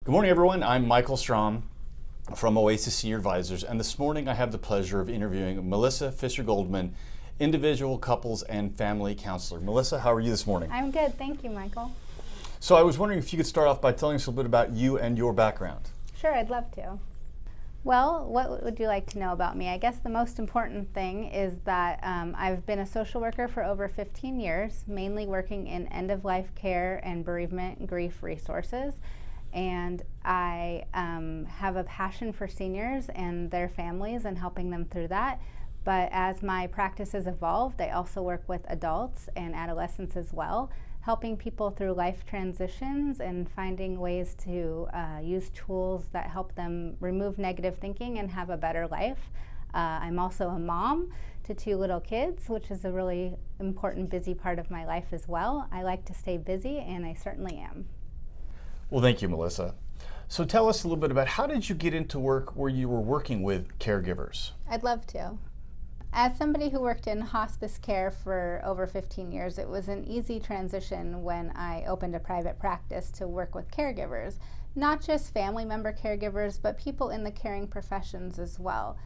Good morning, everyone. I'm Michael Strom from Oasis Senior Advisors, and this morning I have the pleasure of interviewing Melissa Fisher-Goldman, individual, couples, and family counselor. Melissa, how are you this morning? I'm good, thank you, Michael. So I was wondering if you could start off by telling us a little bit about you and your background. Sure, I'd love to. Well, what would you like to know about me? I guess the most important thing is that I've been a social worker for over 15 years, mainly working in end-of-life care and bereavement and grief resources. And I have a passion for seniors and their families and helping them through that. But as my practice has evolved, I also work with adults and adolescents as well, helping people through life transitions and finding ways to use tools that help them remove negative thinking and have a better life. I'm also a mom to 2 little kids, which is a really important, busy part of my life as well. I like to stay busy, and I certainly am. Well, thank you, Melissa. So tell us a little bit about how did you get into work where you were working with caregivers? I'd love to. As somebody who worked in hospice care for over 15 years, it was an easy transition when I opened a private practice to work with caregivers, not just family member caregivers, but people in the caring professions as well.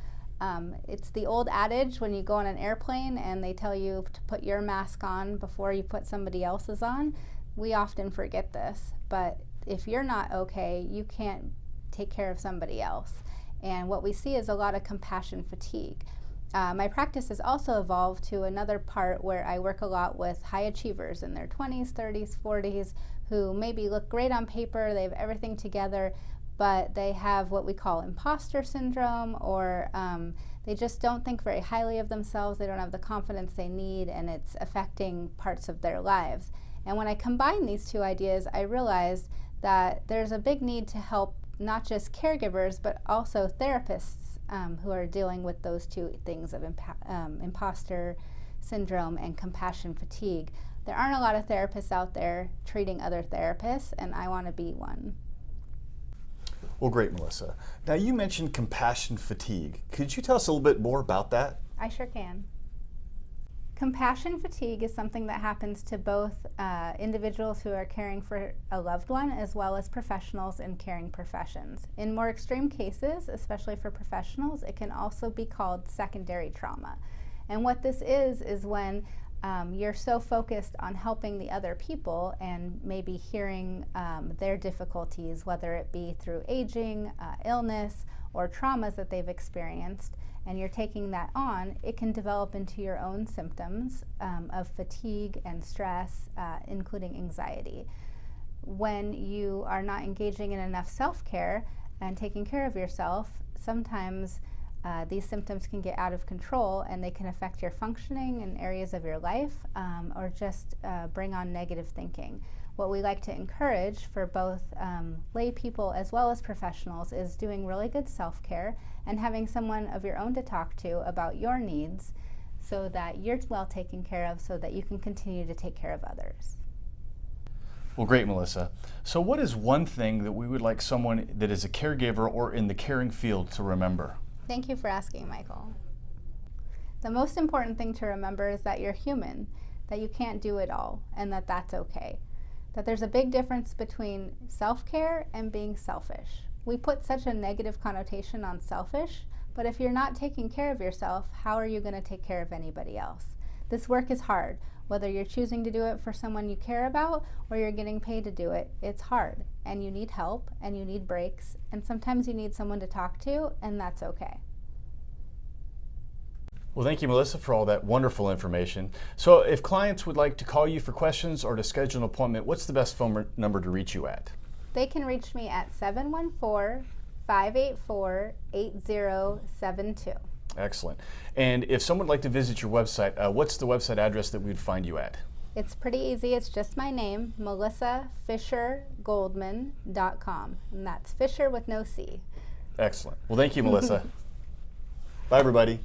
It's the old adage when you go on an airplane and they tell you to put your mask on before you put somebody else's on. We often forget this, but if you're not okay, you can't take care of somebody else. And what we see is a lot of compassion fatigue. My practice has also evolved to another part where I work a lot with high achievers in their 20s, 30s, 40s, who maybe look great on paper, they have everything together, but they have what we call imposter syndrome, or they just don't think very highly of themselves, they don't have the confidence they need, and it's affecting parts of their lives. And when I combine these two ideas, I realized that there's a big need to help not just caregivers, but also therapists who are dealing with those two things of imposter syndrome and compassion fatigue. There aren't a lot of therapists out there treating other therapists, and I want to be one. Well, great, Melissa. Now, you mentioned compassion fatigue. Could you tell us a little bit more about that? I sure can. Compassion fatigue is something that happens to both individuals who are caring for a loved one as well as professionals in caring professions. In more extreme cases, especially for professionals, it can also be called secondary trauma. And what this is when you're so focused on helping the other people and maybe hearing their difficulties, whether it be through aging, illness, or traumas that they've experienced, and you're taking that on, it can develop into your own symptoms of fatigue and stress, including anxiety. When you are not engaging in enough self-care and taking care of yourself, sometimes these symptoms can get out of control and they can affect your functioning in areas of your life or just bring on negative thinking. What we like to encourage for both lay people as well as professionals is doing really good self-care and having someone of your own to talk to about your needs so that you're well taken care of so that you can continue to take care of others. Well, great, Melissa. So what is one thing that we would like someone that is a caregiver or in the caring field to remember? Thank you for asking, Michael. The most important thing to remember is that you're human, that you can't do it all, and that that's okay. That there's a big difference between self-care and being selfish. We put such a negative connotation on selfish, but if you're not taking care of yourself, how are you going to take care of anybody else? This work is hard. Whether you're choosing to do it for someone you care about or you're getting paid to do it, it's hard. And you need help, and you need breaks, and sometimes you need someone to talk to, and that's okay. Well, thank you, Melissa, for all that wonderful information. So if clients would like to call you for questions or to schedule an appointment, what's the best phone number to reach you at? They can reach me at 714-584-8072. Excellent. And if someone would like to visit your website, what's the website address that we'd find you at? It's pretty easy. It's just my name, melissafishergoldman.com. And that's Fisher with no C. Excellent. Well, thank you, Melissa. Bye, everybody.